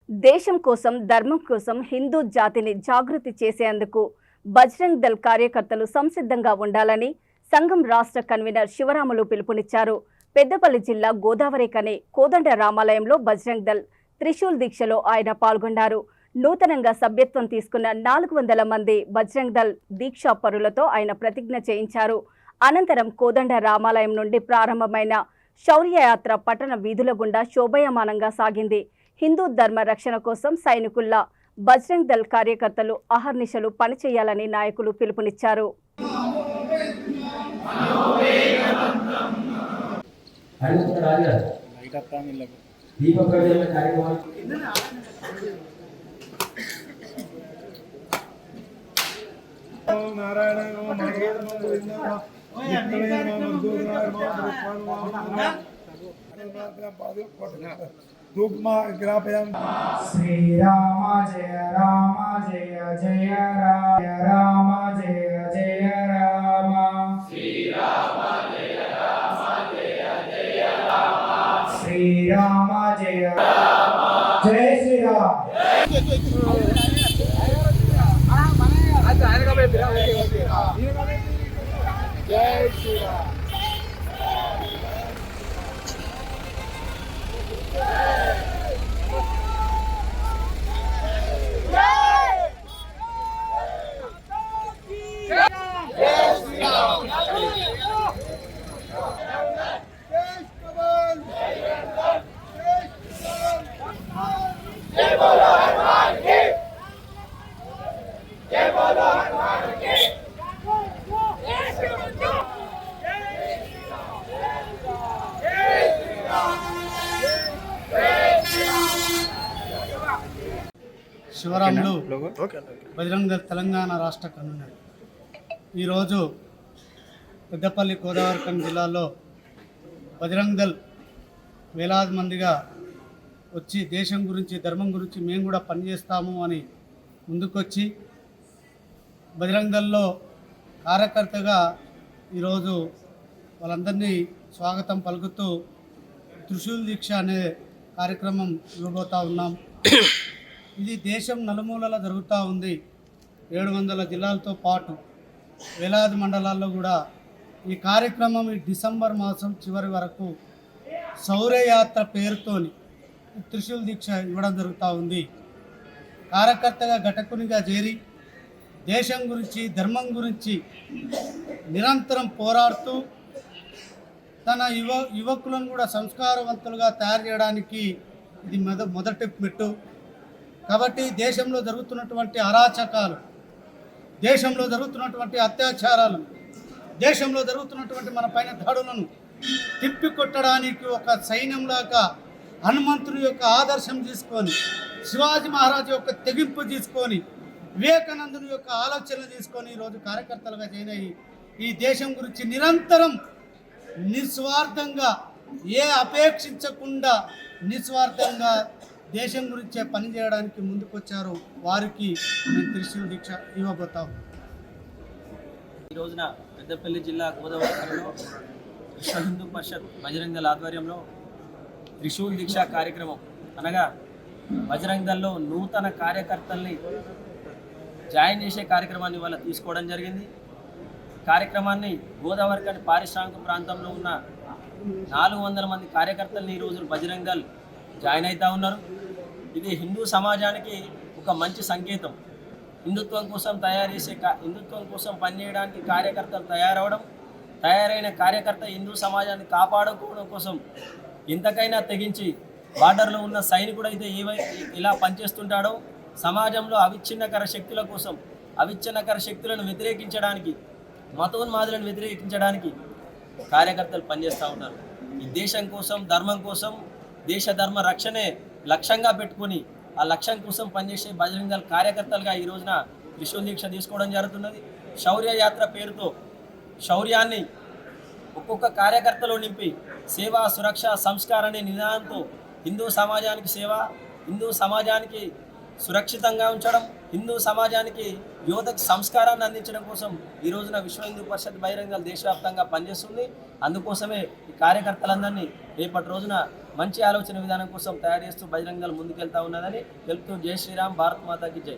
దేశం కోసం ధర్మం కోసం హిందూ జాతిని జాగృతి చేసేందుకు బజరంగ్ దళ్ కార్యకర్తలు సంసిద్ధంగా ఉండాలని సంఘం రాష్ట్ర కన్వీనర్ శివరాములు పిలుపునిచ్చారు. పెద్దపల్లి జిల్లా గోదావరికని కోదండ రామాలయంలో బజరంగ్ దళ్ త్రిశూల్ దీక్షలో ఆయన పాల్గొన్నారు. నూతనంగా సభ్యత్వం తీసుకున్న 400 మంది బజరంగ్ దళ్ దీక్షా పరులతో ఆయన ప్రతిజ్ఞ చేయించారు. అనంతరం కోదండ రామాలయం నుండి ప్రారంభమైన శౌర్యయాత్ర పట్టణ వీధుల గుండా శోభాయమానంగా సాగింది. హిందూ ధర్మ రక్షణ కోసం సైనికుల్లా బజరంగ్ దళ్ కార్యకర్తలు అహర్నిశలు పనిచేయాలని నాయకులు పిలుపునిచ్చారు. శ్రీరామ జయ రామ జయ జయ రామ జయ జయ రామ శ్రీరామ జయ రామ జయ జయ రామ శ్రీరామ జయ రామ జయ శ్రీరామ జై శ్రీరామ్. శివరాములు బజరంగ్ దళ్ తెలంగాణ రాష్ట్ర కన్వీనర్. ఈరోజు పెద్దపల్లి గోదావరిఖని జిల్లాలో బజరంగ్ దళ్ వేలాది మందిగా వచ్చి దేశం గురించి ధర్మం గురించి మేము కూడా పనిచేస్తాము అని ముందుకొచ్చి బజరంగ్ దళ్లో కార్యకర్తగా ఈరోజు వాళ్ళందరినీ స్వాగతం పలుకుతూ త్రిశూల్ దీక్ష అనే కార్యక్రమం ఇవ్వబోతూ ఉన్నాం. ఇది దేశం నలుమూలలా జరుగుతూ ఉంది. 700 జిల్లాలతో పాటు వేలాది మండలాల్లో కూడా ఈ కార్యక్రమం ఈ డిసెంబర్ మాసం చివరి వరకు శౌర్యయాత్ర పేరుతోని త్రిశూల్ దీక్ష ఇవ్వడం జరుగుతూ ఉంది. కార్యకర్తగా ఘటకునిగా చేరి దేశం గురించి ధర్మం గురించి నిరంతరం పోరాడుతూ తన యువకులను కూడా సంస్కారవంతులుగా తయారు చేయడానికి ఇది మొదటి మెట్టు. కాబట్టి దేశంలో జరుగుతున్నటువంటి అరాచకాలు, దేశంలో జరుగుతున్నటువంటి అత్యాచారాలను, దేశంలో జరుగుతున్నటువంటి మన పైన దాడులను తిప్పికొట్టడానికి ఒక సైన్యంలాగా హనుమంతుని యొక్క ఆదర్శం తీసుకొని, శివాజీ మహారాజు యొక్క తెగింపు తీసుకొని, వివేకానందుని యొక్క ఆలోచనలు తీసుకొని ఈరోజు కార్యకర్తలుగా జాయిన్ అయ్యి ఈ దేశం గురించి నిరంతరం నిస్వార్థంగా అపేక్షించకుండా నిస్వార్థంగా దేశం గురించే పనిచేయడానికి ముందుకొచ్చారు. వారికి మేము త్రిశూల్ దీక్ష ఇవ్వబోతాం. ఈ రోజున పెద్దపల్లి జిల్లా గోదావరిలో విశ్వ హిందూ పరిషత్ బజరంగ్ దళ్ ఆధ్వర్యంలో త్రిశూల్ దీక్ష కార్యక్రమం అనగా బజరంగ్ దళ్లో నూతన కార్యకర్తల్ని జాయిన్ చేసే కార్యక్రమాన్ని ఇవాళ తీసుకోవడం జరిగింది. కార్యక్రమాన్ని గోదావరికని పారిశ్రామిక ప్రాంతంలో ఉన్న 400 మంది కార్యకర్తల్ని ఈరోజు బజరంగ్ దళ్ జాయిన్ అవుతూ ఉన్నారు. ఇది హిందూ సమాజానికి ఒక మంచి సంకేతం. హిందుత్వం కోసం పనిచేయడానికి కార్యకర్తలు తయారైన కార్యకర్త హిందూ సమాజాన్ని కాపాడుకోవడం కోసం ఇంతకైనా తెగించి బార్డర్లో ఉన్న సైనికుడు అయితే ఇలా పనిచేస్తుంటాడో సమాజంలో అవిచ్ఛిన్నకర శక్తులను వ్యతిరేకించడానికి, మతోన్మాదులను వ్యతిరేకించడానికి కార్యకర్తలు పనిచేస్తూ ఉన్నారు. ఈ దేశం కోసం ధర్మం కోసం దేశ ధర్మ రక్షణే లక్ష్యంగా పెట్టుకుని ఆ లక్ష్యం కోసం పనిచేసే బజరంగ్ దళ్ కార్యకర్తలుగా ఈ రోజున త్రిశూల్ దీక్ష తీసుకోవడం జరుగుతున్నది. శౌర్య యాత్ర పేరుతో శౌర్యాన్ని ఒక్కొక్క కార్యకర్తలో నింపి సేవ, సురక్ష, సంస్కారం అనే నినాదంతో హిందూ సమాజానికి సేవ, హిందూ సమాజానికి సురక్షితంగా ఉంచడం, హిందూ సమాజానికి యువతకు సంస్కారాన్ని అందించడం కోసం ఈ రోజున విశ్వ హిందూ పరిషత్ బజరంగ్ దళ్ దేశవ్యాప్తంగా పనిచేస్తుంది. అందుకోసమే ఈ కార్యకర్తలందరినీ రేపటి రోజున మంచి ఆలోచన విధానం కోసం తయారు చేస్తూ బజరంగ దళ్ ముందుకెళ్తా ఉన్నదని తెలుపుతూ జై శ్రీరామ్, భారత్ మాతాకి జై.